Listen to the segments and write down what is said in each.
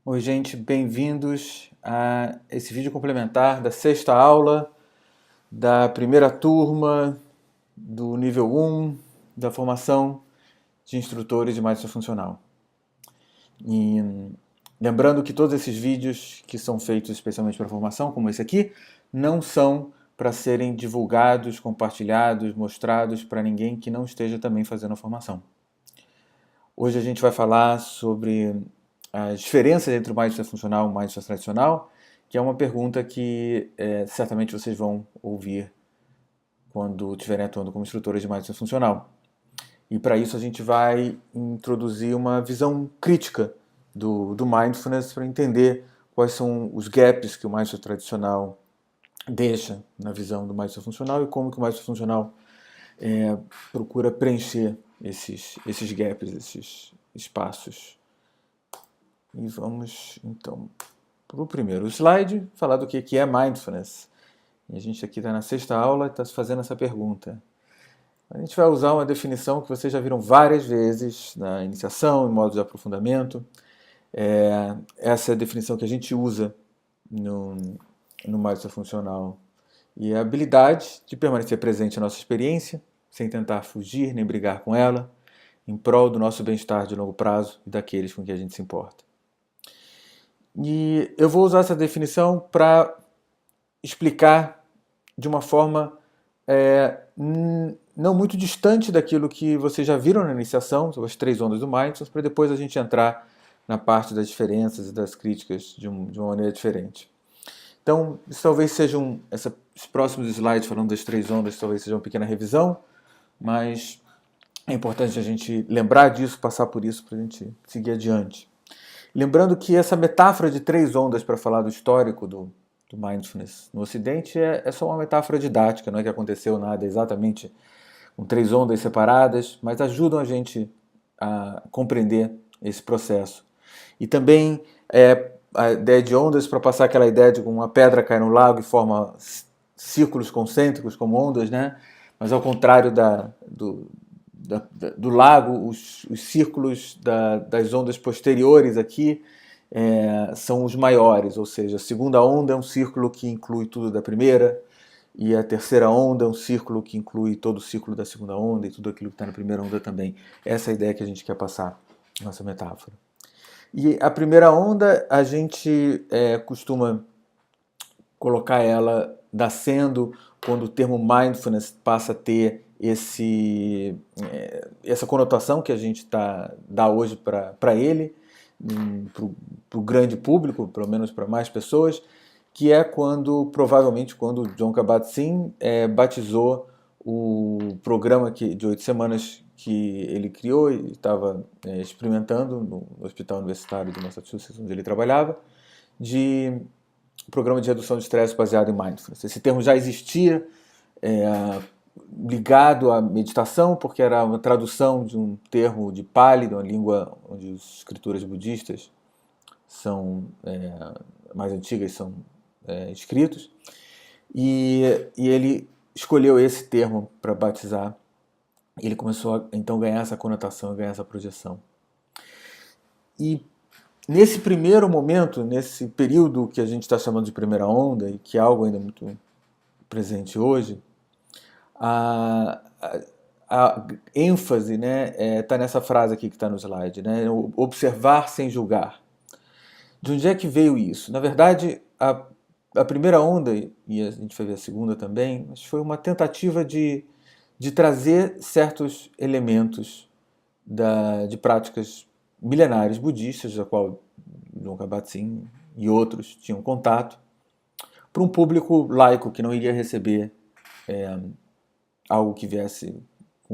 Oi, gente, bem-vindos a esse vídeo complementar da sexta aula da primeira turma do nível 1 da formação de instrutores de Mindset Funcional. E lembrando que todos esses vídeos que são feitos especialmente para formação, como esse aqui, não são para serem divulgados, compartilhados, mostrados para ninguém que não esteja também fazendo a formação. Hoje a gente vai falar sobre as diferenças entre o Mindset Funcional e o Mindset Tradicional, que é uma pergunta que certamente vocês vão ouvir quando estiverem atuando como instrutores de Mindset Funcional. E para isso a gente vai introduzir uma visão crítica do Mindfulness para entender quais são os gaps que o Mindset Tradicional deixa na visão do Mindset Funcional e como que o Mindset Funcional procura preencher esses gaps, esses espaços. E vamos, então, para o primeiro slide, falar do que é Mindfulness. E a gente aqui está na sexta aula e está fazendo essa pergunta. A gente vai usar uma definição que vocês já viram várias vezes na iniciação, em modos de aprofundamento. Essa é a definição que a gente usa no Mindfulness Funcional. E é a habilidade de permanecer presente na nossa experiência, sem tentar fugir nem brigar com ela, em prol do nosso bem-estar de longo prazo e daqueles com quem a gente se importa. E eu vou usar essa definição para explicar de uma forma não muito distante daquilo que vocês já viram na iniciação, sobre as três ondas do Mindfulness, para depois a gente entrar na parte das diferenças e das críticas de uma maneira diferente. Então, isso talvez sejam, esses próximos slides falando das três ondas, talvez seja uma pequena revisão, mas é importante a gente lembrar disso, passar por isso para a gente seguir adiante. Lembrando que essa metáfora de três ondas para falar do histórico do Mindfulness no Ocidente é só uma metáfora didática, não é que aconteceu nada exatamente com três ondas separadas, mas ajudam a gente a compreender esse processo. E também a ideia de ondas para passar aquela ideia de uma pedra cai no lago e forma círculos concêntricos como ondas, né? Mas ao contrário do lago, os círculos das ondas posteriores aqui são os maiores, ou seja, a segunda onda é um círculo que inclui tudo da primeira, e a terceira onda é um círculo que inclui todo o círculo da segunda onda e tudo aquilo que está na primeira onda também. Essa é a ideia que a gente quer passar nessa metáfora. E a primeira onda, a gente costuma colocar ela nascendo quando o termo mindfulness passa a ter essa conotação que a gente dá hoje para ele, para o grande público, pelo menos para mais pessoas, que é provavelmente quando Jon Kabat-Zinn batizou o programa de 8 semanas que ele criou e estava experimentando no Hospital Universitário de Massachusetts, onde ele trabalhava, de programa de redução de estresse baseado em mindfulness. Esse termo já existia ligado à meditação, porque era uma tradução de um termo de Pali, de uma língua onde as escrituras budistas são mais antigas, são escritos, e ele escolheu esse termo para batizar. Ele começou a então ganhar essa conotação, ganhar essa projeção. E nesse primeiro momento, nesse período que a gente está chamando de primeira onda, e que é algo ainda muito presente hoje, a ênfase está nessa frase aqui que está no slide, né? Observar sem julgar. De onde é que veio isso? Na verdade, a primeira onda, e a gente vai ver a segunda também, mas foi uma tentativa de trazer certos elementos de práticas milenares budistas, da qual Jon Kabat-Zinn e outros tinham contato, para um público laico que não iria receber algo que viesse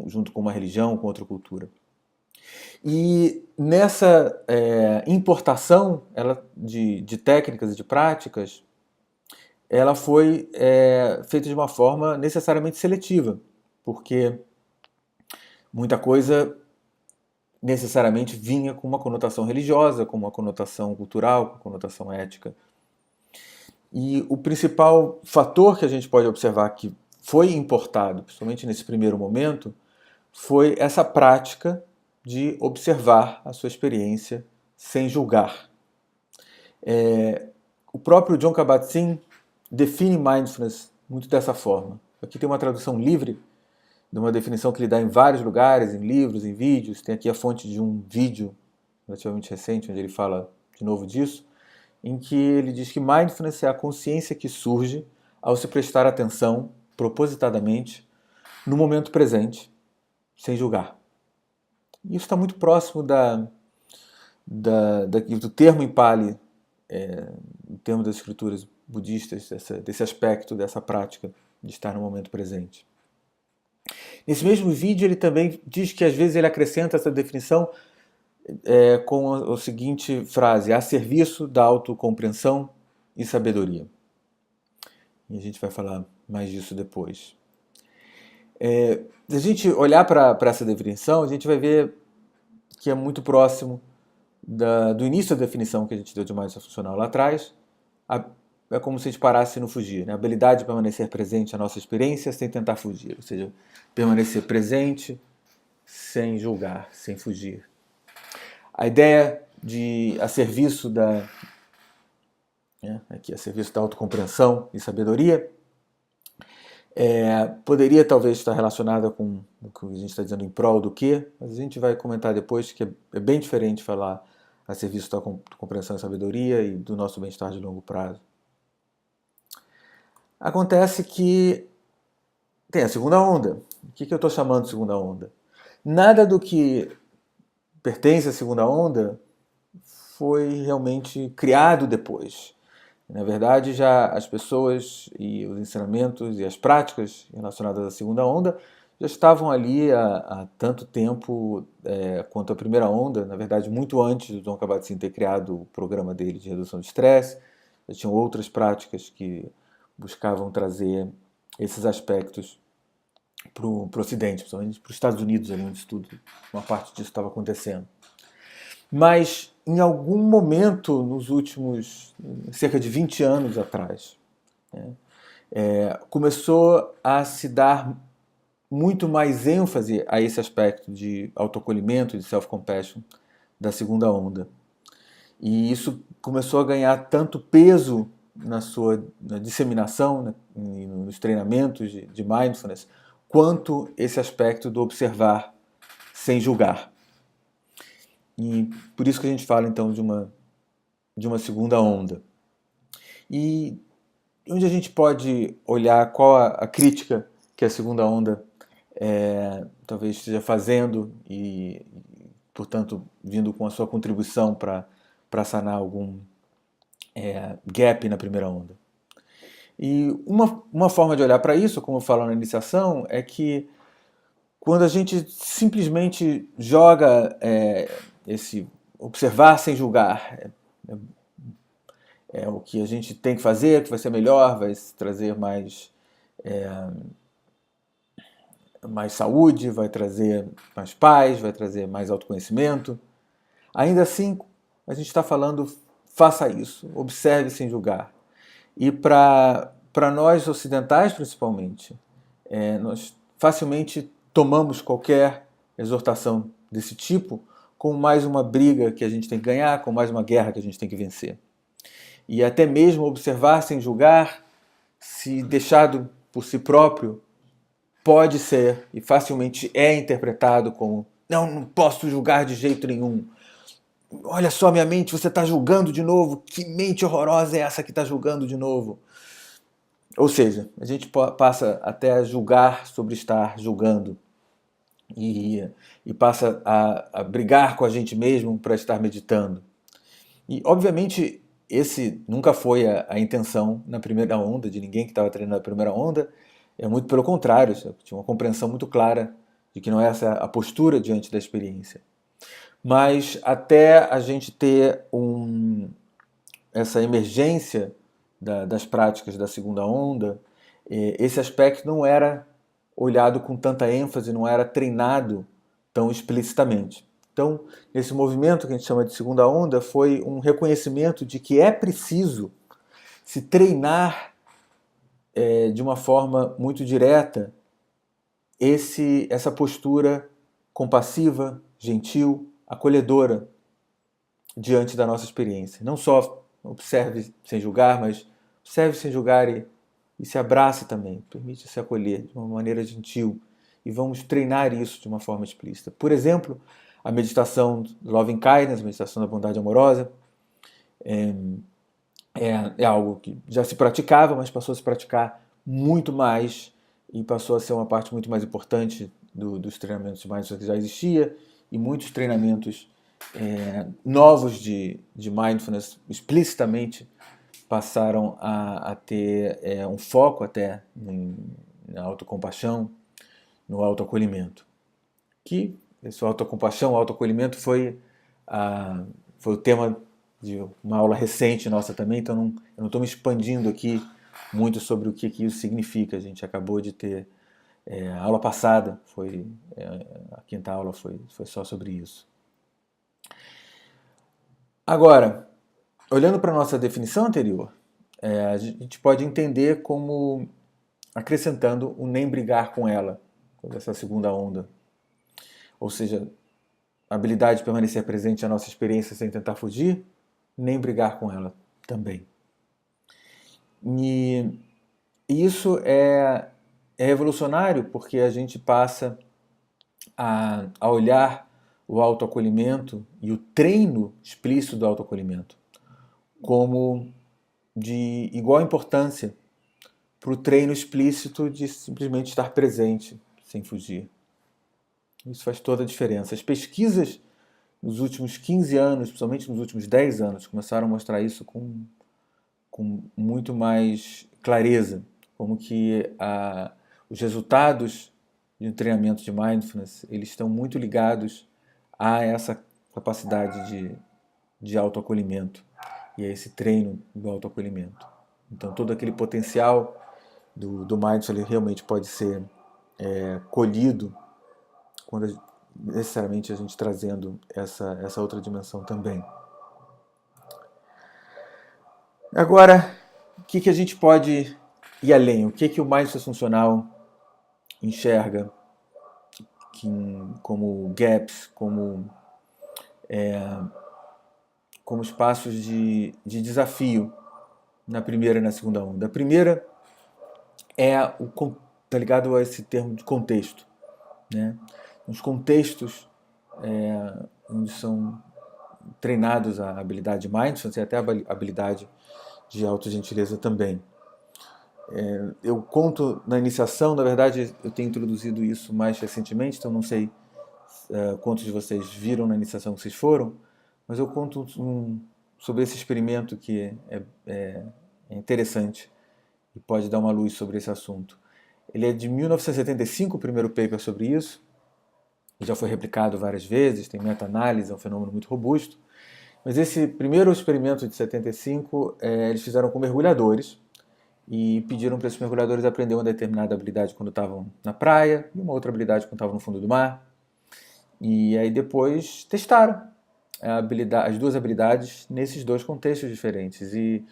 junto com uma religião, com outra cultura. E nessa importação de técnicas e de práticas, ela foi feita de uma forma necessariamente seletiva, porque muita coisa necessariamente vinha com uma conotação religiosa, com uma conotação cultural, com uma conotação ética. E o principal fator que a gente pode observar que foi importado, principalmente nesse primeiro momento, foi essa prática de observar a sua experiência sem julgar. O próprio Jon Kabat-Zinn define mindfulness muito dessa forma. Aqui tem uma tradução livre de uma definição que ele dá em vários lugares, em livros, em vídeos. Tem aqui a fonte de um vídeo relativamente recente, onde ele fala de novo disso, em que ele diz que mindfulness é a consciência que surge ao se prestar atenção, propositadamente, no momento presente, sem julgar. Isso está muito próximo do termo em Pali, no termo das escrituras budistas, desse aspecto, dessa prática de estar no momento presente. Nesse mesmo vídeo ele também diz que às vezes ele acrescenta essa definição com a seguinte frase: a serviço da autocompreensão e sabedoria. E a gente vai falar mais disso depois. Se a gente olhar para essa definição, a gente vai ver que é muito próximo do início da definição que a gente deu de mindfulness funcional lá atrás. É como se a gente parasse no fugir, né? A habilidade de permanecer presente à nossa experiência sem tentar fugir, ou seja, permanecer presente sem julgar, sem fugir. A ideia de a serviço da autocompreensão e sabedoria poderia talvez estar relacionada com o que a gente está dizendo em prol do quê, mas a gente vai comentar depois que é bem diferente falar a serviço da compreensão e sabedoria e do nosso bem-estar de longo prazo. Acontece que tem a segunda onda. O que eu estou chamando de segunda onda? Nada do que pertence à segunda onda foi realmente criado depois. Na verdade, já as pessoas e os ensinamentos e as práticas relacionadas à segunda onda já estavam ali há tanto tempo quanto a primeira onda, na verdade muito antes do Jon Kabat-Zinn ter criado o programa dele de redução de estresse. Já tinham outras práticas que buscavam trazer esses aspectos para o Ocidente, principalmente para os Estados Unidos, ali onde uma parte disso estava acontecendo. Mas em algum momento, nos últimos cerca de 20 anos atrás, começou a se dar muito mais ênfase a esse aspecto de autoacolhimento, de self-compassion da segunda onda. E isso começou a ganhar tanto peso na disseminação, nos treinamentos de mindfulness, quanto esse aspecto do observar sem julgar. E por isso que a gente fala então de uma segunda onda. E onde a gente pode olhar qual a crítica que a segunda onda talvez esteja fazendo e, portanto, vindo com a sua contribuição para sanar algum gap na primeira onda. E uma forma de olhar para isso, como eu falo na iniciação, é que quando a gente simplesmente joga esse observar sem julgar, é o que a gente tem que fazer, que vai ser melhor, vai trazer mais saúde, vai trazer mais paz, vai trazer mais autoconhecimento. Ainda assim, a gente está falando, faça isso, observe sem julgar. E para nós ocidentais, principalmente, nós facilmente tomamos qualquer exortação desse tipo como mais uma briga que a gente tem que ganhar, como mais uma guerra que a gente tem que vencer. E até mesmo observar sem julgar, se deixado por si próprio, pode ser e facilmente é interpretado como não posso julgar de jeito nenhum. Olha só minha mente, você está julgando de novo. Que mente horrorosa é essa que está julgando de novo? Ou seja, a gente passa até a julgar sobre estar julgando. E passa a brigar com a gente mesmo para estar meditando. E, obviamente, esse nunca foi a intenção na primeira onda, de ninguém que estava treinando a primeira onda. É muito pelo contrário, tinha uma compreensão muito clara de que não é essa a postura diante da experiência. Mas até a gente ter essa emergência das práticas da segunda onda, esse aspecto não era olhado com tanta ênfase, não era treinado tão explicitamente. Então, esse movimento que a gente chama de segunda onda foi um reconhecimento de que é preciso se treinar de uma forma muito direta essa postura compassiva, gentil, acolhedora diante da nossa experiência. Não só observe sem julgar, mas observe sem julgar e se abrace também, permite se acolher de uma maneira gentil. E vamos treinar isso de uma forma explícita. Por exemplo, a meditação Loving Kindness, a meditação da bondade amorosa, é algo que já se praticava, mas passou a se praticar muito mais e passou a ser uma parte muito mais importante dos treinamentos de mindfulness que já existia, e muitos treinamentos novos de mindfulness explicitamente passaram a ter um foco até na autocompaixão, no autoacolhimento. Que esse autocompaixão, autoacolhimento foi o tema de uma aula recente nossa também, então eu não estou me expandindo aqui muito sobre o que isso significa. A gente acabou de ter a aula passada, a quinta aula foi só sobre isso. Agora, olhando para a nossa definição anterior, a gente pode entender como acrescentando o nem brigar com ela, essa segunda onda. Ou seja, a habilidade de permanecer presente à nossa experiência sem tentar fugir, nem brigar com ela também. E isso é revolucionário porque a gente passa a olhar o autoacolhimento e o treino explícito do autoacolhimento como de igual importância para o treino explícito de simplesmente estar presente sem fugir. Isso faz toda a diferença. As pesquisas nos últimos 15 anos, principalmente nos últimos 10 anos, começaram a mostrar isso com muito mais clareza, como que os resultados de um treinamento de mindfulness, eles estão muito ligados a essa capacidade de autoacolhimento e a esse treino do autoacolhimento. Então todo aquele potencial do mindfulness ele realmente pode ser colhido quando necessariamente a gente trazendo essa outra dimensão também. Agora, o que a gente pode ir além? O que o mindfulness funcional enxerga como gaps, como espaços de desafio na primeira e na segunda onda? A primeira tá ligado a esse termo de contexto, né? Os contextos onde são treinados a habilidade de mindfulness e até a habilidade de autogentileza também. Eu conto na iniciação, na verdade eu tenho introduzido isso mais recentemente, então não sei quantos de vocês viram na iniciação que vocês foram, mas eu conto sobre esse experimento que é interessante e pode dar uma luz sobre esse assunto. Ele é de 1975, o primeiro paper sobre isso, já foi replicado várias vezes, tem meta-análise, é um fenômeno muito robusto. Mas esse primeiro experimento de 75, eles fizeram com mergulhadores e pediram para esses mergulhadores aprender uma determinada habilidade quando estavam na praia e uma outra habilidade quando estavam no fundo do mar. E aí depois testaram as duas habilidades nesses dois contextos diferentes. E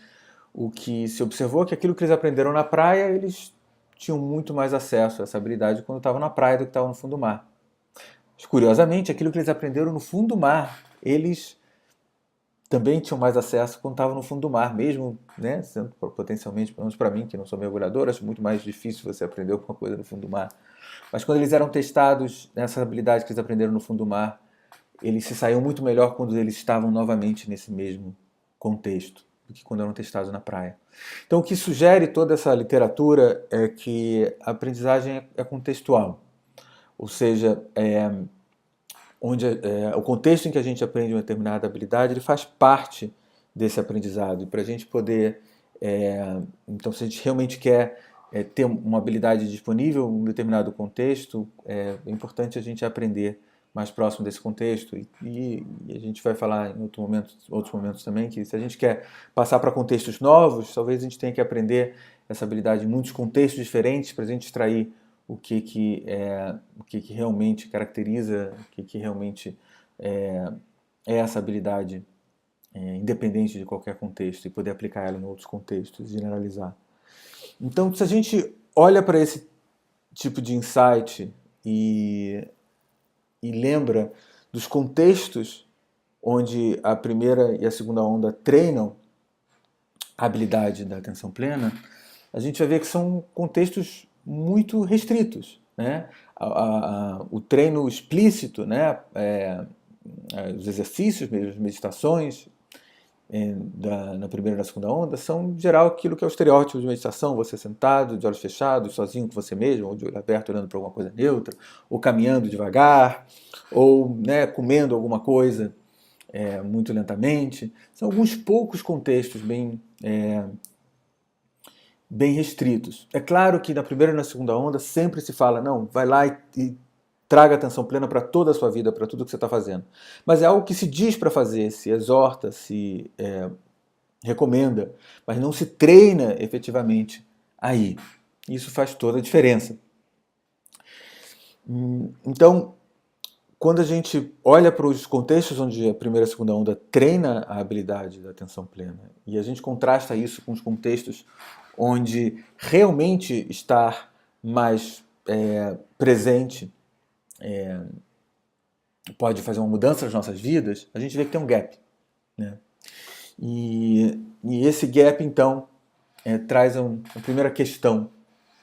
o que se observou é que aquilo que eles aprenderam na praia, eles tinham muito mais acesso a essa habilidade quando estavam na praia do que estavam no fundo do mar. Mas, curiosamente, aquilo que eles aprenderam no fundo do mar, eles também tinham mais acesso quando estavam no fundo do mar, mesmo, né, sendo potencialmente, pelo menos para mim, que não sou mergulhador, acho muito mais difícil você aprender alguma coisa no fundo do mar. Mas quando eles eram testados nessa habilidade que eles aprenderam no fundo do mar, eles se saíam muito melhor quando eles estavam novamente nesse mesmo contexto do que quando eram testados na praia. Então o que sugere toda essa literatura é que a aprendizagem é contextual, ou seja, o contexto em que a gente aprende uma determinada habilidade, ele faz parte desse aprendizado. E para a gente poder, então se a gente realmente quer ter uma habilidade disponível em um determinado contexto, é importante a gente aprender mais próximo desse contexto. E a gente vai falar em outros momentos também, que se a gente quer passar para contextos novos, talvez a gente tenha que aprender essa habilidade em muitos contextos diferentes para a gente extrair o que realmente caracteriza, o que realmente é essa habilidade, independente de qualquer contexto, e poder aplicar ela em outros contextos, generalizar. Então, se a gente olha para esse tipo de insight e lembra dos contextos onde a primeira e a segunda onda treinam a habilidade da atenção plena, a gente vai ver que são contextos muito restritos, né? O treino explícito, né? Os exercícios, as meditações na primeira e na segunda onda são, em geral, aquilo que é o estereótipo de meditação: você sentado, de olhos fechados, sozinho com você mesmo, ou de olho aberto olhando para alguma coisa neutra, ou caminhando devagar, ou, né, comendo alguma coisa muito lentamente. São alguns poucos contextos bem restritos. É claro que na primeira e na segunda onda sempre se fala: não, vai lá e traga atenção plena para toda a sua vida, para tudo que você está fazendo. Mas é algo que se diz para fazer, se exorta, se recomenda, mas não se treina efetivamente aí. Isso faz toda a diferença. Então, quando a gente olha para os contextos onde a primeira e a segunda onda treina a habilidade da atenção plena, e a gente contrasta isso com os contextos onde realmente estar mais presente pode fazer uma mudança nas nossas vidas, a gente vê que tem um gap, né? E esse gap, então, traz a primeira questão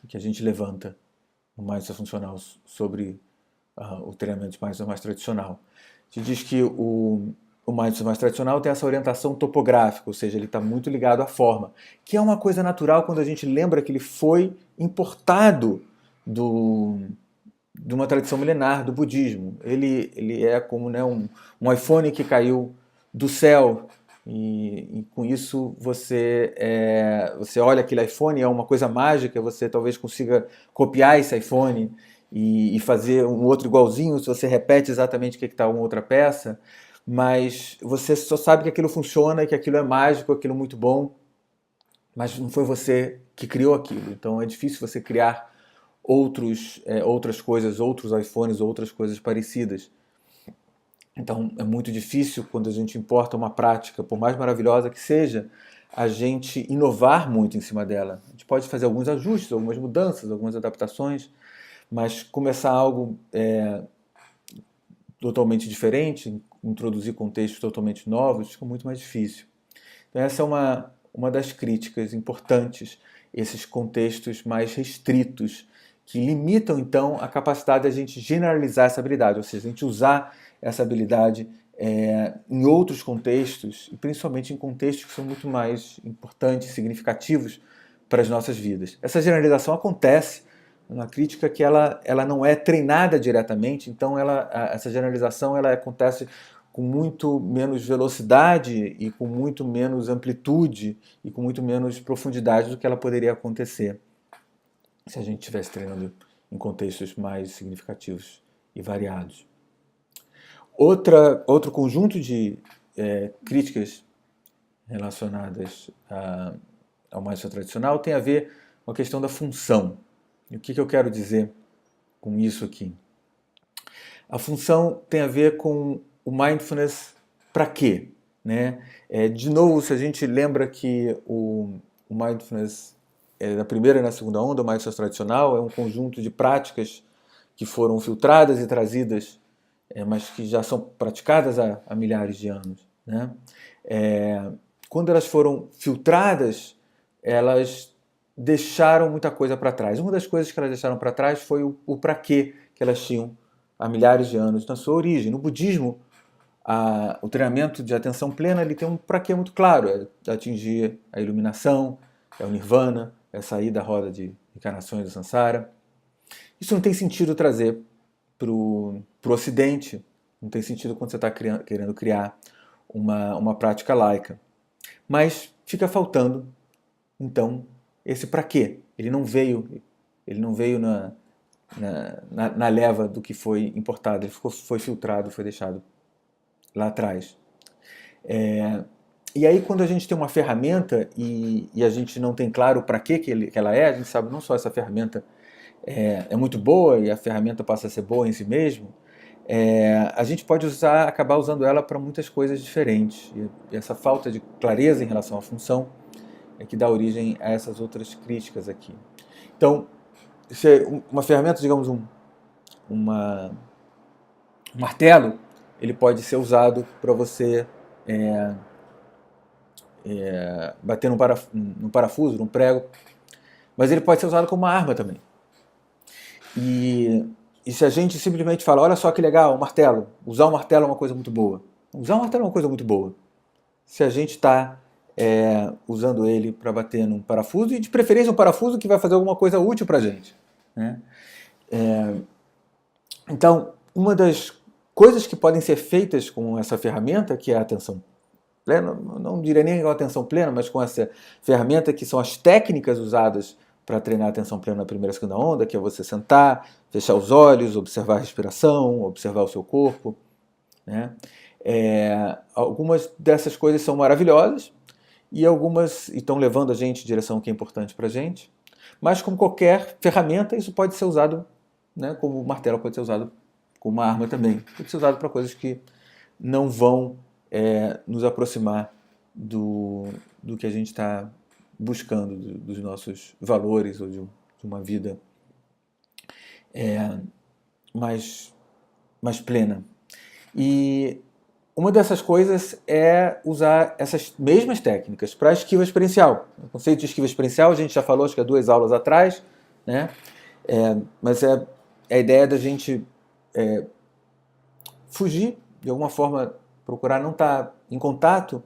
que a gente levanta no Mindset Funcional sobre o treinamento mais tradicional. A gente diz que o Mindset mais tradicional tem essa orientação topográfica, ou seja, ele está muito ligado à forma, que é uma coisa natural quando a gente lembra que ele foi importado de uma tradição milenar do budismo. Ele é como, né, um iPhone que caiu do céu, e com isso você olha aquele iPhone, é uma coisa mágica, você talvez consiga copiar esse iPhone e fazer um outro igualzinho se você repete exatamente o que está uma outra peça, mas você só sabe que aquilo funciona, que aquilo é mágico, aquilo é muito bom, mas não foi você que criou aquilo. Então é difícil você criar outras coisas, outros iPhones, outras coisas parecidas. Então é muito difícil, quando a gente importa uma prática, por mais maravilhosa que seja, a gente inovar muito em cima dela. A gente pode fazer alguns ajustes, algumas mudanças, algumas adaptações, mas começar algo totalmente diferente, introduzir contextos totalmente novos, fica muito mais difícil. Então essa é uma das críticas importantes, esses contextos mais restritos, que limitam, então, a capacidade da gente generalizar essa habilidade, ou seja, a gente usar essa habilidade em outros contextos, e principalmente em contextos que são muito mais importantes, significativos para as nossas vidas. Essa generalização acontece, uma crítica que ela não é treinada diretamente, então essa generalização ela acontece com muito menos velocidade e com muito menos amplitude e com muito menos profundidade do que ela poderia acontecer se a gente estivesse treinando em contextos mais significativos e variados. Outro conjunto de críticas relacionadas ao mindset tradicional tem a ver com a questão da função. E o que eu quero dizer com isso aqui? A função tem a ver com o mindfulness para quê? Né? De novo, se a gente lembra que o mindfulness na primeira e na segunda onda, o mindfulness tradicional, é um conjunto de práticas que foram filtradas e trazidas, mas que já são praticadas há milhares de anos. Né? Quando elas foram filtradas, elas deixaram muita coisa para trás. Uma das coisas que elas deixaram para trás foi o para quê que elas tinham há milhares de anos na sua origem. No budismo, o treinamento de atenção plena ele tem um para quê muito claro: é atingir a iluminação, é o nirvana, é sair da roda de encarnações do samsara. Isso não tem sentido trazer para o Ocidente, não tem sentido quando você está querendo criar uma prática laica. Mas fica faltando, então, esse para quê. Ele não veio na leva do que foi importado, ele foi filtrado, foi deixado lá atrás. E aí, quando a gente tem uma ferramenta e a gente não tem claro para que ela é, a gente sabe não só essa ferramenta é muito boa e a ferramenta passa a ser boa em si mesmo, a gente pode acabar usando ela para muitas coisas diferentes. E essa falta de clareza em relação à função é que dá origem a essas outras críticas aqui. Então, uma ferramenta, digamos, um martelo, ele pode ser usado para você bater num parafuso, num prego, mas ele pode ser usado como uma arma também. E se a gente simplesmente fala, olha só que legal, um martelo, usar um martelo é uma coisa muito boa. Usar um martelo é uma coisa muito boa. Se a gente está usando ele para bater num parafuso, e de preferência um parafuso que vai fazer alguma coisa útil para a gente. Né? Então, uma das coisas que podem ser feitas com essa ferramenta, que é a atenção plena, não diria nem a atenção plena, mas com essa ferramenta que são as técnicas usadas para treinar a atenção plena na primeira e segunda onda, que é você sentar, fechar os olhos, observar a respiração, observar o seu corpo. Né? Algumas dessas coisas são maravilhosas e algumas estão levando a gente em direção que é importante para a gente, mas como qualquer ferramenta, isso pode ser usado, né, como o martelo pode ser usado como uma arma também. Pode ser usado para coisas que não vão nos aproximar do que a gente está buscando, dos nossos valores ou de uma vida mais plena. E uma dessas coisas é usar essas mesmas técnicas para a esquiva experiencial. O conceito de esquiva experiencial a gente já falou, acho que há 2 aulas atrás, né? Mas é a ideia da gente fugir, de alguma forma, procurar não estar em contato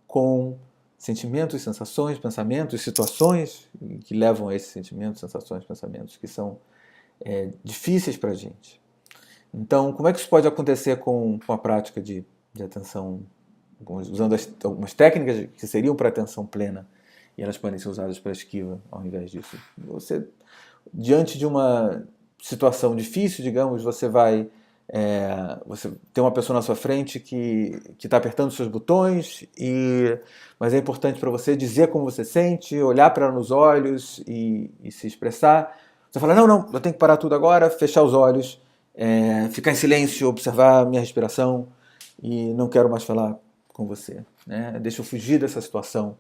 com sentimentos, sensações, pensamentos, situações que levam a esses sentimentos, sensações, pensamentos que são difíceis para a gente. Então, como é que isso pode acontecer com a prática de atenção, usando algumas técnicas que seriam para atenção plena e elas podem ser usadas para esquiva ao invés disso? Você, diante de uma situação difícil, digamos, você tem uma pessoa na sua frente que está apertando seus botões, mas é importante para você dizer como você sente, olhar para ela nos olhos e se expressar. Você fala, não, eu tenho que parar tudo agora, fechar os olhos, ficar em silêncio, observar a minha respiração e não quero mais falar com você. Né? Deixa eu fugir dessa situação.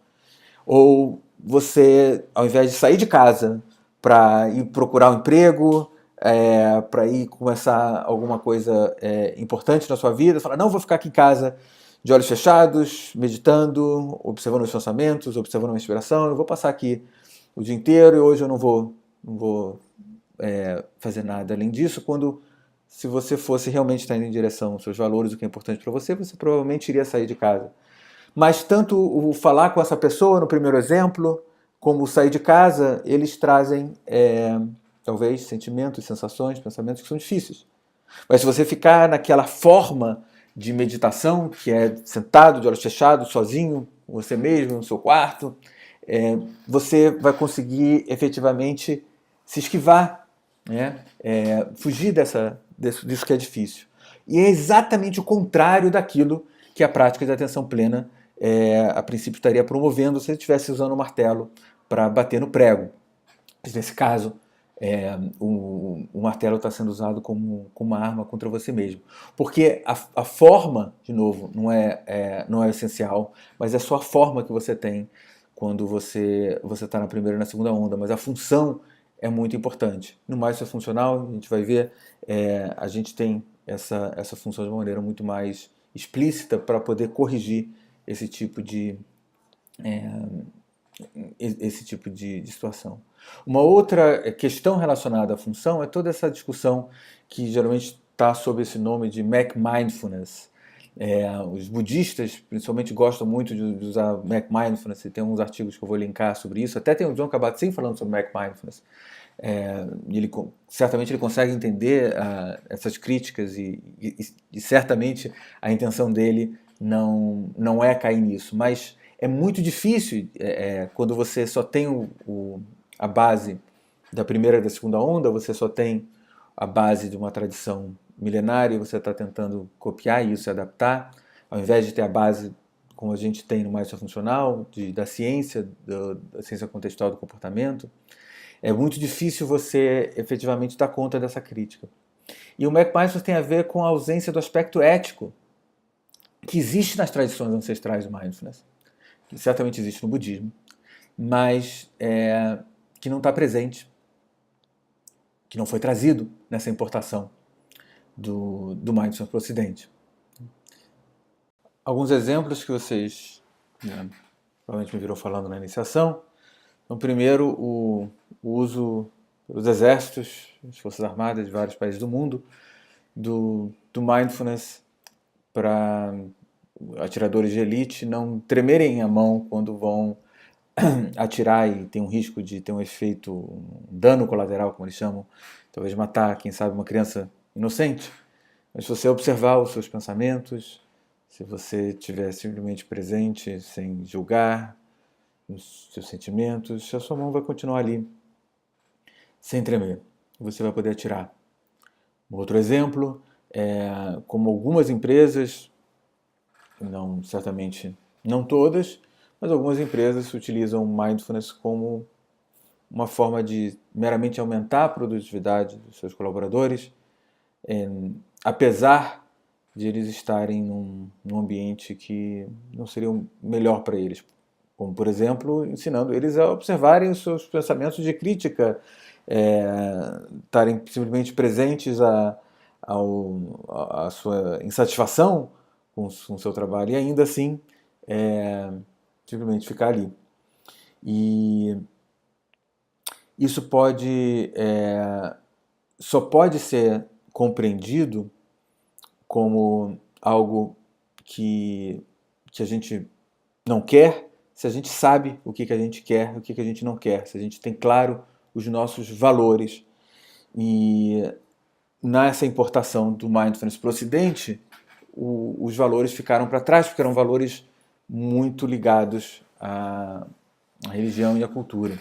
Ou você, ao invés de sair de casa para ir procurar um emprego, para ir começar alguma coisa importante na sua vida, fala, não, vou ficar aqui em casa de olhos fechados, meditando, observando os pensamentos, observando a respiração, eu vou passar aqui o dia inteiro e hoje eu não vou fazer nada além disso, quando se você fosse realmente estar indo em direção aos seus valores, o que é importante para você, você provavelmente iria sair de casa. Mas tanto o falar com essa pessoa, no primeiro exemplo, como o sair de casa, eles trazem, talvez, sentimentos, sensações, pensamentos que são difíceis. Mas se você ficar naquela forma de meditação, que é sentado, de olhos fechados, sozinho, com você mesmo, no seu quarto, você vai conseguir efetivamente se esquivar, né? Fugir disso que é difícil. E é exatamente o contrário daquilo que a prática de atenção plena, a princípio, estaria promovendo se você estivesse usando o martelo para bater no prego. Nesse caso, o martelo está sendo usado como uma arma contra você mesmo. Porque a forma, de novo, não é essencial, mas é só a forma que você tem quando você está na primeira e na segunda onda. Mas a função é muito importante. No mais, isso é funcional, a gente vai ver, a gente tem essa função de uma maneira muito mais explícita para poder corrigir esse tipo de situação. Uma outra questão relacionada à função é toda essa discussão que geralmente está sob esse nome de Mac Mindfulness. Os budistas, principalmente, gostam muito de usar Mac Mindfulness, e tem uns artigos que eu vou linkar sobre isso. Até tem o Jon Kabat-Zinn falando sobre Mac Mindfulness. Certamente ele consegue entender essas críticas e certamente a intenção dele não é cair nisso, mas é muito difícil quando você só tem a base da primeira e da segunda onda, você só tem a base de uma tradição milenária e você está tentando copiar isso e adaptar, ao invés de ter a base como a gente tem no Mindset Funcional, da ciência, da ciência contextual do comportamento. É muito difícil você efetivamente dar conta dessa crítica. E o Mac Mindfulness tem a ver com a ausência do aspecto ético que existe nas tradições ancestrais do Mindfulness, que certamente existe no budismo, mas que não está presente, que não foi trazido nessa importação do Mindfulness para o Ocidente. Alguns exemplos que vocês provavelmente me viram falando na iniciação. Então, primeiro, o uso pelos exércitos, as Forças Armadas de vários países do mundo, do mindfulness para atiradores de elite não tremerem a mão quando vão atirar e tem um risco de ter um efeito, um dano colateral, como eles chamam, talvez matar, quem sabe, uma criança inocente. Mas se você observar os seus pensamentos, se você estiver simplesmente presente, sem julgar os seus sentimentos, a sua mão vai continuar ali, sem tremer. Você vai poder atirar. Um outro exemplo é como algumas empresas, não, certamente não todas, mas algumas empresas utilizam mindfulness como uma forma de meramente aumentar a produtividade dos seus colaboradores, apesar de eles estarem num ambiente que não seria o melhor para eles. Como, por exemplo, ensinando eles a observarem os seus pensamentos de crítica, estarem simplesmente presentes à sua insatisfação com o seu trabalho e ainda assim simplesmente ficar ali. E isso só pode ser compreendido como algo que a gente não quer se a gente sabe o que a gente quer e o que a gente não quer, se a gente tem claro os nossos valores. E nessa importação do mindfulness para o Ocidente, os valores ficaram para trás, porque eram valores muito ligados à religião e à cultura.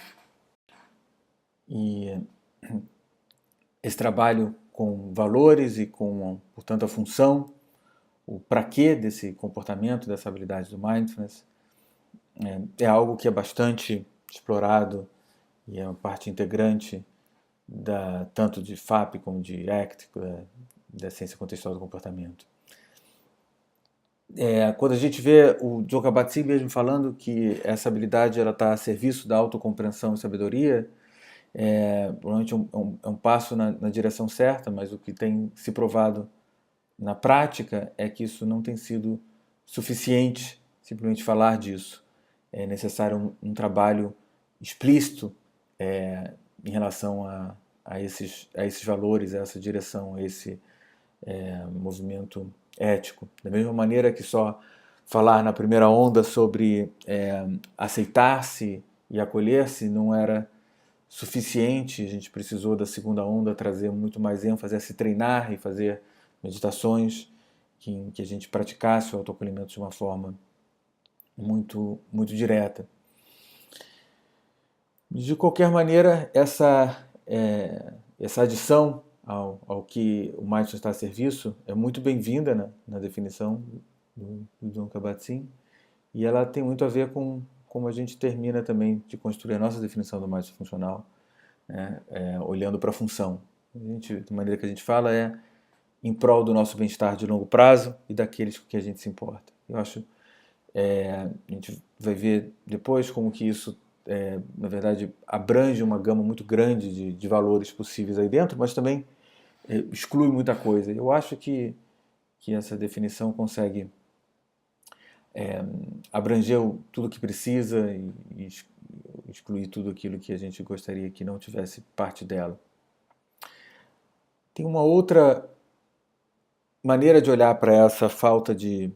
E esse trabalho com valores e com, portanto, a função, o para quê desse comportamento, dessa habilidade do mindfulness, é algo que é bastante explorado e é uma parte integrante tanto de FAP como de ACT, da ciência contextual do comportamento. Quando a gente vê o Jon Kabat-Zinn mesmo falando que essa habilidade está a serviço da autocompreensão e sabedoria, provavelmente é um passo na direção certa, mas o que tem se provado na prática é que isso não tem sido suficiente simplesmente falar disso. É necessário um trabalho explícito em relação a esses valores, a essa direção, a esse movimento ético. Da mesma maneira que só falar na primeira onda sobre aceitar-se e acolher-se não era suficiente, a gente precisou da segunda onda trazer muito mais ênfase a se treinar e fazer meditações que a gente praticasse o autoacolhimento de uma forma muito, muito direta. De qualquer maneira, essa adição ao que o mindfulness está a serviço é muito bem-vinda na definição do Jon Kabat-Zinn, e ela tem muito a ver com como a gente termina também de construir a nossa definição do mindfulness funcional, olhando para a função. De maneira que a gente fala em prol do nosso bem-estar de longo prazo e daqueles com que a gente se importa. Eu acho a gente vai ver depois como que isso na verdade abrange uma gama muito grande de valores possíveis aí dentro, mas também exclui muita coisa. Eu acho que essa definição consegue abranger tudo o que precisa e excluir tudo aquilo que a gente gostaria que não tivesse parte dela. Tem uma outra maneira de olhar para essa falta de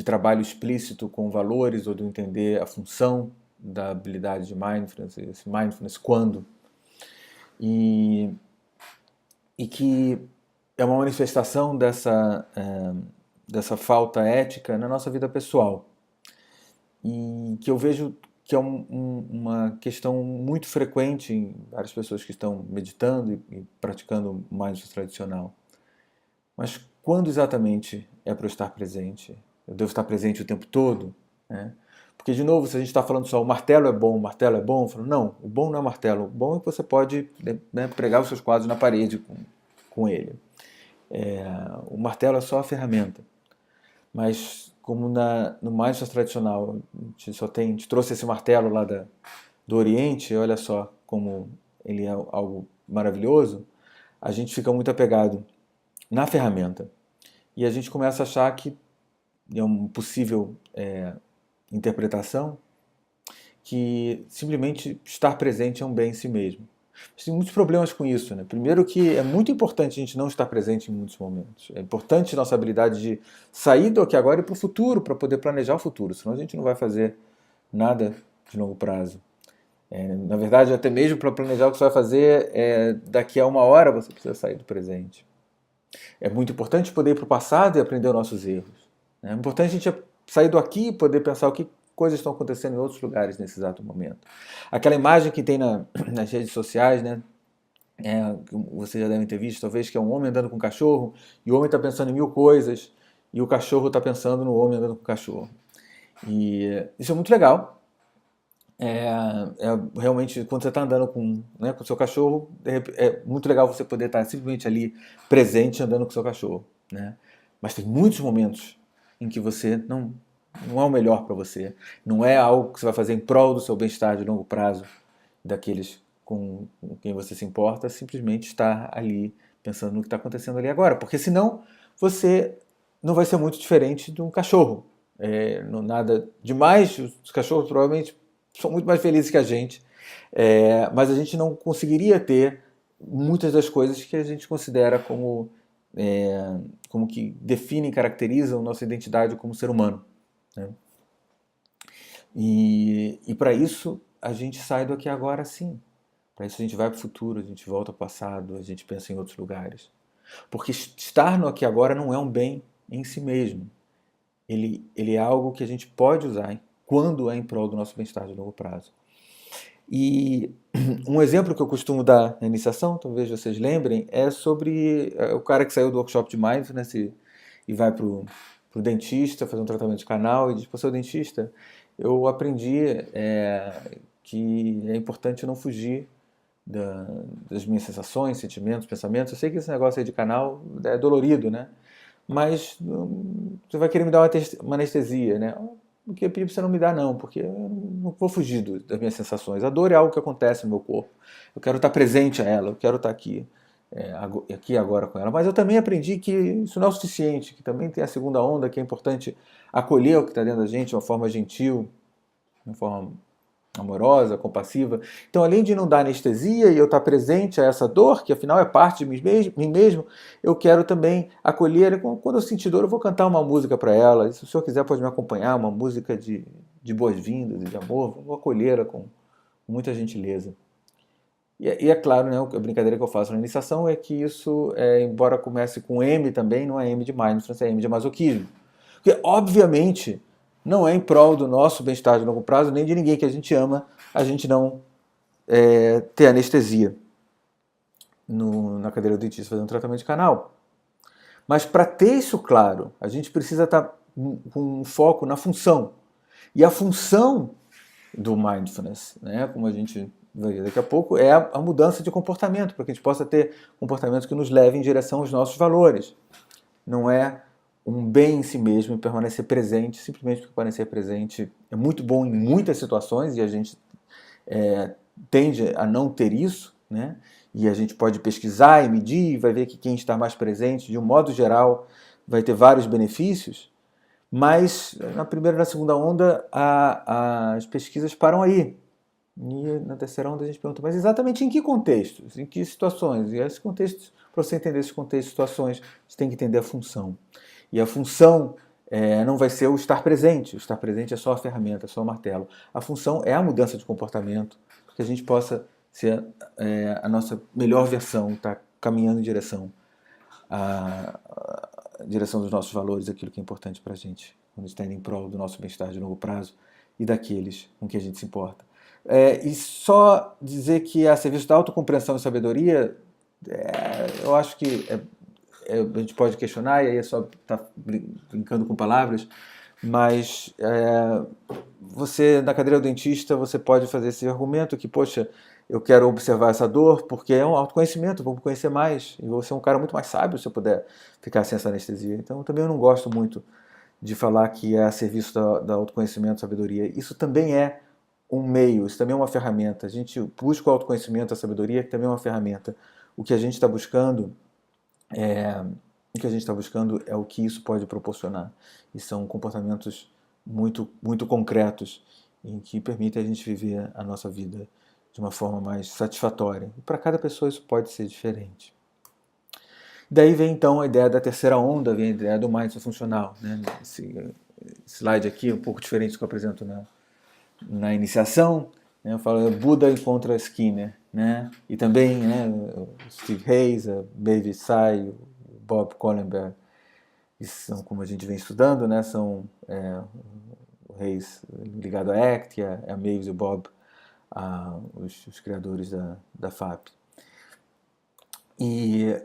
trabalho explícito com valores ou de entender a função da habilidade de mindfulness, esse mindfulness quando, e que é uma manifestação dessa falta ética na nossa vida pessoal, e que eu vejo que é uma questão muito frequente em várias pessoas que estão meditando e praticando o mindfulness tradicional. Mas quando exatamente é para eu estar presente? Eu devo estar presente o tempo todo? Porque, de novo, se a gente está falando só o martelo é bom, eu falo, não, o bom não é o martelo, o bom é que você pode pregar os seus quadros na parede com ele. O martelo é só a ferramenta. Mas, como no mindfulness tradicional, a gente trouxe esse martelo lá do Oriente, olha só como ele é algo maravilhoso, a gente fica muito apegado na ferramenta. E a gente começa a achar que é um possível interpretação que simplesmente estar presente é um bem em si mesmo. Mas tem muitos problemas com isso, né? Primeiro que é muito importante a gente não estar presente em muitos momentos. É importante nossa habilidade de sair do aqui e agora e para o futuro, para poder planejar o futuro, senão a gente não vai fazer nada de longo prazo. Na verdade, até mesmo para planejar o que você vai fazer, daqui a uma hora você precisa sair do presente. É muito importante poder ir para o passado e aprender os nossos erros. É importante a gente sair do aqui e poder pensar o que coisas estão acontecendo em outros lugares nesse exato momento. Aquela imagem que tem nas redes sociais, né? Que vocês já devem ter visto, talvez, que é um homem andando com um cachorro, e o homem está pensando em mil coisas, e o cachorro está pensando no homem andando com o cachorro. E isso é muito legal. Realmente, quando você está andando com o seu cachorro, é muito legal você poder estar simplesmente ali presente andando com o seu cachorro. Né? Mas tem muitos momentos em que você não é o melhor para você. Não é algo que você vai fazer em prol do seu bem-estar de longo prazo, daqueles com quem você se importa, simplesmente estar ali pensando no que está acontecendo ali agora. Porque senão você não vai ser muito diferente de um cachorro. Não nada demais, os cachorros provavelmente são muito mais felizes que a gente, mas a gente não conseguiria ter muitas das coisas que a gente considera como que definem, caracterizam nossa identidade como ser humano. Né? E para isso a gente sai do aqui e agora sim. Para isso a gente vai para o futuro, a gente volta ao passado, a gente pensa em outros lugares. Porque estar no aqui e agora não é um bem em si mesmo. Ele é algo que a gente pode usar quando é em prol do nosso bem-estar de longo prazo. E um exemplo que eu costumo dar na iniciação, talvez vocês lembrem, é sobre o cara que saiu do workshop de Mindfulness e vai para o dentista fazer um tratamento de canal e diz: "Pô, seu dentista, eu aprendi que é importante não fugir das minhas sensações, sentimentos, pensamentos. Eu sei que esse negócio aí de canal é dolorido, né? Mas você vai querer me dar uma anestesia, né? O que eu pedi para você não me dar, não, porque eu não vou fugir das minhas sensações. A dor é algo que acontece no meu corpo. Eu quero estar presente a ela, eu quero estar aqui agora com ela. Mas eu também aprendi que isso não é o suficiente, que também tem a segunda onda, que é importante acolher o que está dentro da gente de uma forma gentil, de uma forma amorosa, compassiva. Então, além de não dar anestesia e eu estar presente a essa dor, que afinal é parte de mim mesmo, eu quero também acolher. Quando eu sentir dor, eu vou cantar uma música para ela. E se o senhor quiser, pode me acompanhar, uma música de boas-vindas e de amor. Vou acolhê-la com muita gentileza. E é claro, né, a brincadeira que eu faço na iniciação é que isso, embora comece com M também, não é M de mindfulness, é M de masoquismo. Porque, obviamente, não é em prol do nosso bem-estar de longo prazo, nem de ninguém que a gente ama, a gente não ter anestesia na cadeira do dentista fazendo um tratamento de canal. Mas para ter isso claro, a gente precisa estar com um foco na função. E a função do mindfulness, né, como a gente vai ver daqui a pouco, é a mudança de comportamento, para que a gente possa ter comportamentos que nos levem em direção aos nossos valores. Não é um bem em si mesmo e permanecer presente, simplesmente porque permanecer presente é muito bom em muitas situações e a gente tende a não ter isso, né? E a gente pode pesquisar e medir e vai ver que quem está mais presente, de um modo geral, vai ter vários benefícios, mas na primeira e na segunda onda as pesquisas param aí. E na terceira onda a gente pergunta, mas exatamente em que contextos, em que situações? E esses contextos, para você entender esses contextos, situações, você tem que entender a função. E a função não vai ser o estar presente. O estar presente é só a ferramenta, é só o martelo. A função é a mudança de comportamento, para que a gente possa ser a nossa melhor versão, tá caminhando em direção direção dos nossos valores, aquilo que é importante para a gente, quando a gente está indo em prol do nosso bem-estar de longo prazo e daqueles com que a gente se importa. E só dizer que a serviço da autocompreensão e sabedoria, eu acho que a gente pode questionar, e aí é só estar brincando com palavras, mas você, na cadeira do dentista, você pode fazer esse argumento que, poxa, eu quero observar essa dor porque é um autoconhecimento, vou me conhecer mais, e vou ser um cara muito mais sábio se eu puder ficar sem essa anestesia. Então, também eu não gosto muito de falar que é a serviço da autoconhecimento e sabedoria. Isso também é um meio, isso também é uma ferramenta. A gente busca o autoconhecimento, a sabedoria, que também é uma ferramenta. O que a gente está buscando é o que isso pode proporcionar. E são comportamentos muito concretos, em que permitem a gente viver a nossa vida de uma forma mais satisfatória. E para cada pessoa isso pode ser diferente. Daí vem então a ideia da terceira onda, vem a ideia do mindset funcional. Né? Esse slide aqui é um pouco diferente do que eu apresento na iniciação. Né? Eu falo Buda encontra Skinner. Né? E também, né, o Steve Hayes, a Mavis Sai, o Bob Kohlenberg, são, como a gente vem estudando, né, são o Hayes ligado à ACT, a Mavis e o Bob, os criadores da FAP. E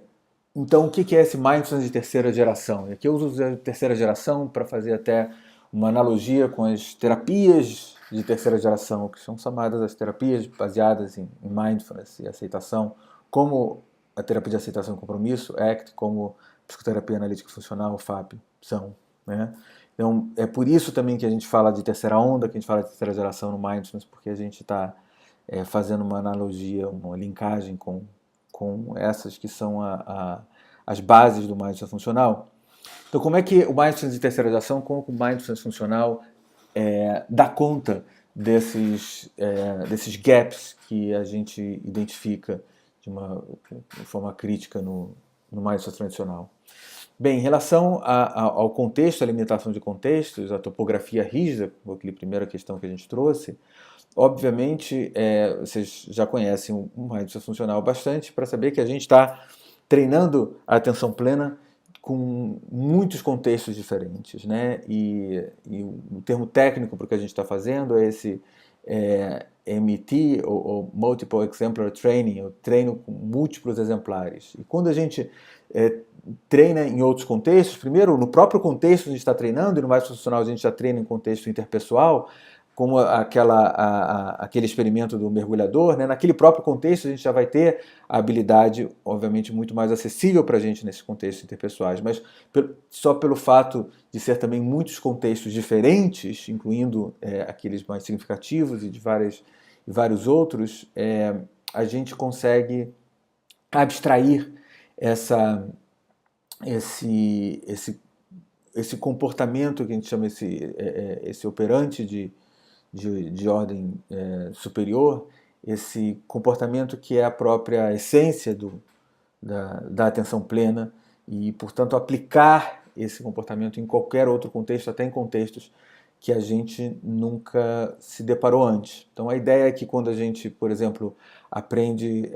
então, o que é esse mindfulness de terceira geração? E aqui eu uso a terceira geração para fazer até uma analogia com as terapias de terceira geração, que são chamadas as terapias baseadas em mindfulness e aceitação, como a terapia de aceitação e compromisso, ACT, como psicoterapia analítica funcional, FAP, são. Né? Então, é por isso também que a gente fala de terceira onda, que a gente fala de terceira geração no mindfulness, porque a gente está fazendo uma analogia, uma linkagem com essas que são as bases do mindfulness funcional. Então, como é que o mindfulness de terceira geração, como o mindfulness funcional dá conta desses gaps que a gente identifica de forma crítica no mindfulness tradicional? Bem, em relação ao contexto, a limitação de contextos, a topografia rígida, aquela primeira questão que a gente trouxe, obviamente, vocês já conhecem o mindfulness funcional bastante para saber que a gente está treinando a atenção plena com muitos contextos diferentes, né? E o termo técnico para o que a gente está fazendo é esse MT, ou Multiple Exemplar Training, o treino com múltiplos exemplares. E quando a gente treina em outros contextos, primeiro, no próprio contexto a gente está treinando, e no mindfulness funcional a gente já treina em contexto interpessoal, como aquele experimento do mergulhador, né? Naquele próprio contexto a gente já vai ter a habilidade, obviamente, muito mais acessível para a gente nesses contextos interpessoais, mas só pelo fato de ser também muitos contextos diferentes, incluindo aqueles mais significativos e de vários outros, a gente consegue abstrair esse comportamento que a gente chama esse operante de ordem superior, esse comportamento que é a própria essência da atenção plena e, portanto, aplicar esse comportamento em qualquer outro contexto, até em contextos que a gente nunca se deparou antes. Então, a ideia é que quando a gente, por exemplo, aprende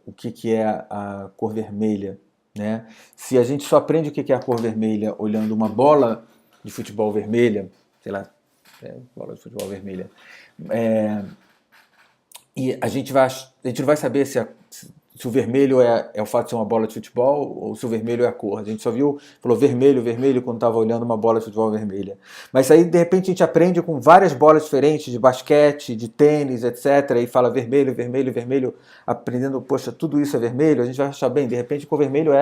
o que é a cor vermelha, né? Se a gente só aprende o que é a cor vermelha olhando uma bola de futebol vermelha, sei lá, bola de futebol vermelha, e a gente não vai saber se o vermelho é o fato de ser uma bola de futebol ou se o vermelho é a cor. A gente só falou vermelho quando estava olhando uma bola de futebol vermelha. Mas aí, de repente, a gente aprende com várias bolas diferentes, de basquete, de tênis, etc. E fala vermelho, aprendendo, poxa, tudo isso é vermelho. A gente vai achar bem, de repente, com o vermelho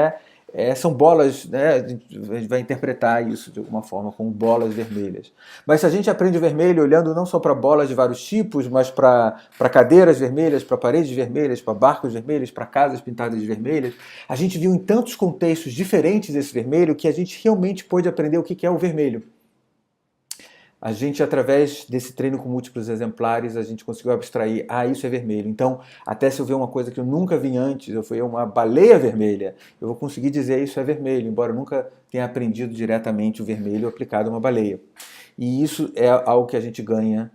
são bolas, né? A gente vai interpretar isso de alguma forma como bolas vermelhas. Mas se a gente aprende o vermelho olhando não só para bolas de vários tipos, mas para cadeiras vermelhas, para paredes vermelhas, para barcos vermelhos, para casas pintadas de vermelhas, a gente viu em tantos contextos diferentes esse vermelho que a gente realmente pôde aprender o que é o vermelho. A gente, através desse treino com múltiplos exemplares, a gente conseguiu abstrair, isso é vermelho. Então, até se eu ver uma coisa que eu nunca vi antes, eu ver uma baleia vermelha, eu vou conseguir dizer isso é vermelho, embora eu nunca tenha aprendido diretamente o vermelho aplicado a uma baleia. E isso é algo que a gente ganha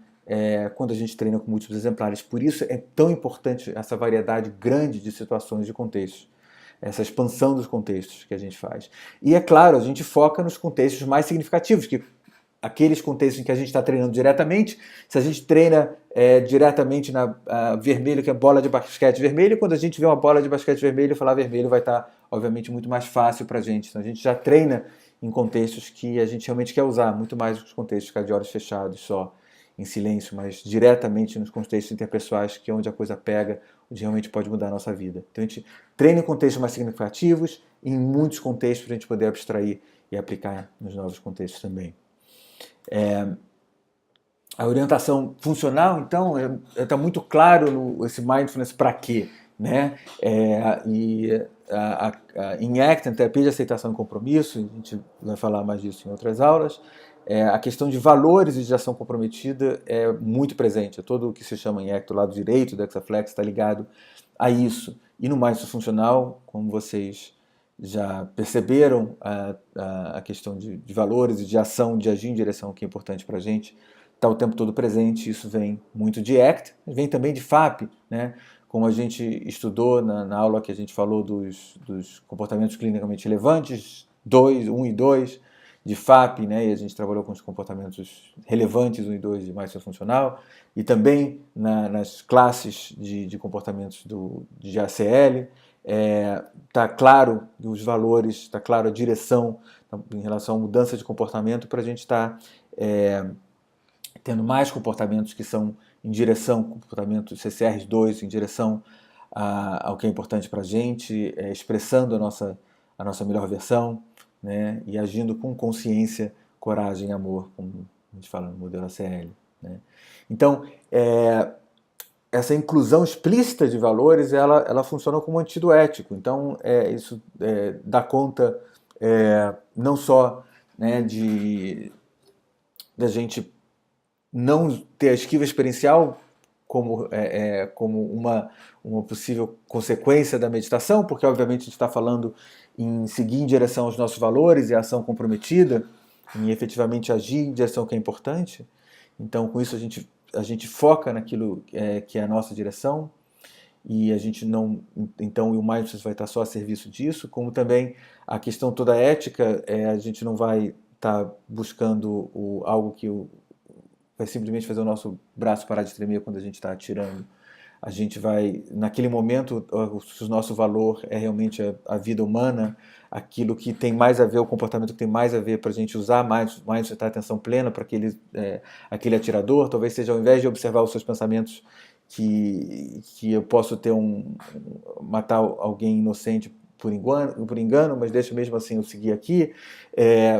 quando a gente treina com múltiplos exemplares. Por isso é tão importante essa variedade grande de situações, de contextos. Essa expansão dos contextos que a gente faz. E, é claro, a gente foca nos contextos mais significativos, que aqueles contextos em que a gente está treinando diretamente. Se a gente treina diretamente na vermelho, que é bola de basquete vermelho, quando a gente vê uma bola de basquete vermelho, falar vermelho vai estar, obviamente, muito mais fácil para a gente. Então, a gente já treina em contextos que a gente realmente quer usar, muito mais do que os contextos ficar de olhos fechados só, em silêncio, mas diretamente nos contextos interpessoais, que é onde a coisa pega, onde realmente pode mudar a nossa vida. Então, a gente treina em contextos mais significativos, e em muitos contextos, para a gente poder abstrair e aplicar nos novos contextos também. A orientação funcional, então, está muito claro esse mindfulness para quê, né? Em ACT, terapia de aceitação e compromisso, a gente vai falar mais disso em outras aulas, a questão de valores e de ação comprometida é muito presente. Todo o que se chama em ACT, o lado direito do Hexaflex, está ligado a isso. E no Mindfulness Funcional, como vocês já perceberam, a questão de valores e de ação, de agir em direção ao que é importante para a gente, está o tempo todo presente. Isso vem muito de ACT, mas vem também de FAP, né? Como a gente estudou na aula que a gente falou dos comportamentos clinicamente relevantes, 1 e 2, de FAP, né? E a gente trabalhou com os comportamentos relevantes 1 e 2 de Mindfulness Funcional, e também nas classes de comportamentos de ACL. Está claro os valores, está claro a direção em relação à mudança de comportamento para a gente estar tendo mais comportamentos que são em direção, comportamentos CCRs2, em direção ao que é importante para a gente, expressando a nossa melhor versão, né, e agindo com consciência, coragem e amor, como a gente fala no modelo ACL. Né. Então, essa inclusão explícita de valores, ela funciona como um antídoto ético. Então, isso dá conta não só, né, da gente não ter a esquiva experiencial como uma possível consequência da meditação, porque obviamente a gente está falando em seguir em direção aos nossos valores e a ação comprometida, em efetivamente agir em direção ao que é importante. Então, com isso, a gente foca naquilo que é a nossa direção, e a gente não. Então, o Mindfulness vai estar só a serviço disso, como também a questão toda ética, a gente não vai estar buscando algo que vai simplesmente fazer o nosso braço parar de tremer quando a gente está atirando. A gente vai, naquele momento, o nosso valor é realmente a vida humana, aquilo que tem mais a ver, o comportamento que tem mais a ver para a gente usar mais a atenção plena para aquele atirador. Talvez seja, ao invés de observar os seus pensamentos, que eu posso matar alguém inocente por engano, mas deixa mesmo assim eu seguir aqui,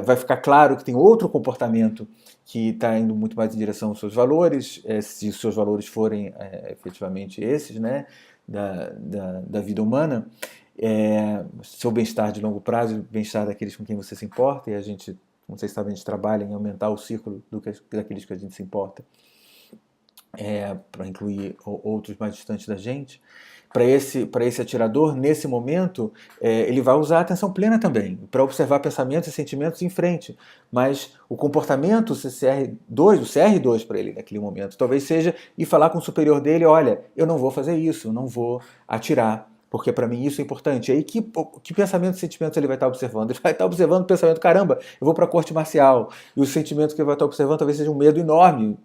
vai ficar claro que tem outro comportamento que está indo muito mais em direção aos seus valores, se os seus valores forem efetivamente esses, né, da vida humana, seu bem-estar de longo prazo, o bem-estar daqueles com quem você se importa, e a gente, como vocês sabem, a gente trabalha em aumentar o círculo daqueles que a gente se importa, para incluir outros mais distantes da gente. Para esse atirador, nesse momento, ele vai usar a atenção plena também, para observar pensamentos e sentimentos em frente. Mas o comportamento, o CR2 para ele naquele momento, talvez seja ir falar com o superior dele: olha, eu não vou fazer isso, eu não vou atirar, porque para mim isso é importante. E aí que pensamentos e sentimentos ele vai estar observando? Ele vai estar observando o pensamento: caramba, eu vou para a corte marcial. E os sentimentos que ele vai estar observando talvez seja um medo enorme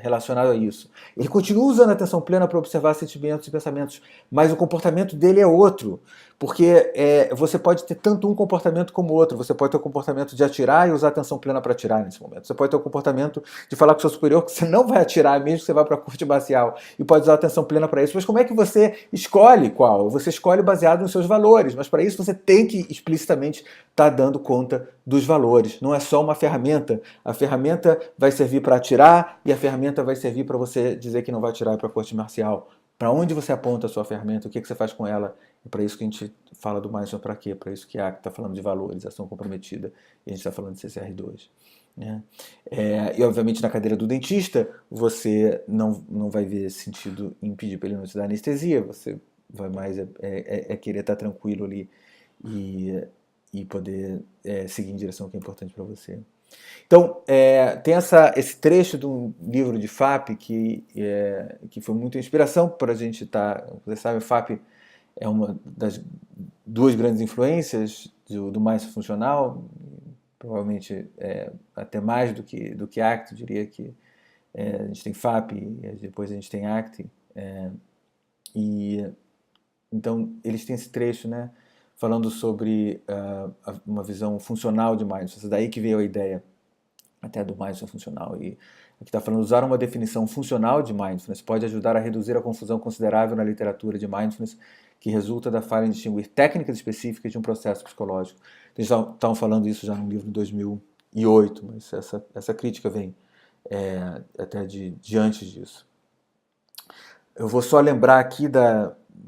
relacionado a isso. Ele continua usando a atenção plena para observar sentimentos e pensamentos, mas o comportamento dele é outro. Porque você pode ter tanto um comportamento como o outro. Você pode ter o comportamento de atirar e usar a atenção plena para atirar nesse momento. Você pode ter o comportamento de falar com o seu superior que você não vai atirar, mesmo que você vá para a corte marcial, e pode usar a atenção plena para isso. Mas como é que você escolhe qual? Você escolhe baseado nos seus valores, mas para isso você tem que explicitamente estar dando conta dos valores. Não é só uma ferramenta. A ferramenta vai servir para atirar e a ferramenta vai servir para você dizer que não vai atirar para a corte marcial. Para onde você aponta a sua ferramenta? O que você faz com ela? É para isso que a gente fala do mais para quê? Para isso que a ACT está falando de valores, ação comprometida, e a gente está falando de CCR2. Né? E obviamente na cadeira do dentista você não vai ver sentido em pedir para ele não te dar anestesia, você vai mais querer estar tranquilo ali e poder seguir em direção ao que é importante para você. Então, tem esse trecho de um livro de FAP que foi muita inspiração para a gente estar. Você sabe, FAP é uma das duas grandes influências do Mindfulness Funcional, provavelmente até mais do que ACT. Eu diria que a gente tem FAP e depois a gente tem ACT. Então, eles têm esse trecho, né, falando sobre uma visão funcional de Mindfulness. Daí que veio a ideia até do Mindfulness Funcional. E aqui está falando: usar uma definição funcional de Mindfulness pode ajudar a reduzir a confusão considerável na literatura de Mindfulness que resulta da falha em distinguir técnicas específicas de um processo psicológico. Eles estavam falando isso já no livro de 2008, mas essa crítica vem até de antes disso. Eu vou só lembrar aqui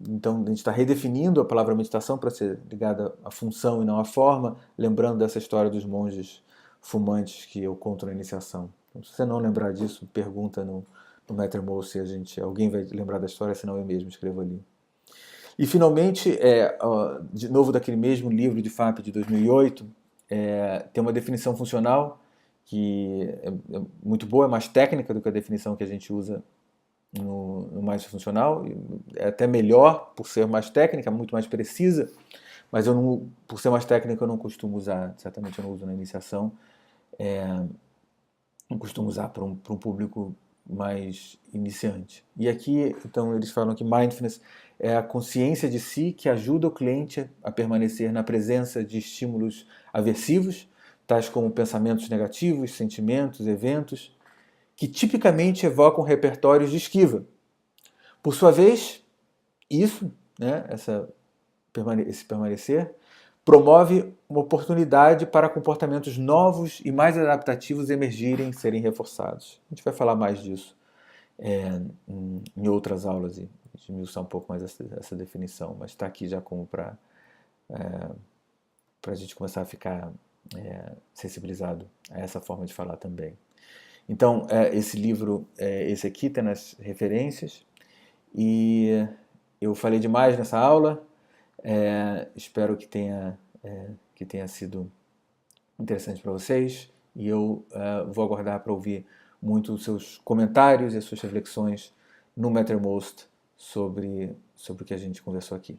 então, a gente está redefinindo a palavra meditação para ser ligada à função e não à forma, lembrando dessa história dos monges fumantes que eu conto na iniciação. Então, se você não lembrar disso, pergunta no Mattermost se alguém vai lembrar da história, senão eu mesmo escrevo ali. E finalmente, de novo daquele mesmo livro de FAP de 2008, tem uma definição funcional que é muito boa, é mais técnica do que a definição que a gente usa no mais funcional, é até melhor por ser mais técnica, muito mais precisa, mas por ser mais técnica eu não costumo usar, certamente eu não uso na iniciação, não costumo usar para um público mais iniciante. E aqui, então, eles falam que mindfulness é a consciência de si que ajuda o cliente a permanecer na presença de estímulos aversivos, tais como pensamentos negativos, sentimentos, eventos, que tipicamente evocam repertórios de esquiva. Por sua vez, isso, né, esse permanecer, promove uma oportunidade para comportamentos novos e mais adaptativos emergirem, serem reforçados. A gente vai falar mais disso em outras aulas e esmiuçar um pouco mais essa definição, mas está aqui já como para a gente começar a ficar sensibilizado a essa forma de falar também. Então, esse livro, esse aqui, está nas referências, e eu falei demais nessa aula, espero que tenha sido interessante para vocês, e eu vou aguardar para ouvir muito os seus comentários e as suas reflexões no Mattermost sobre o que a gente conversou aqui.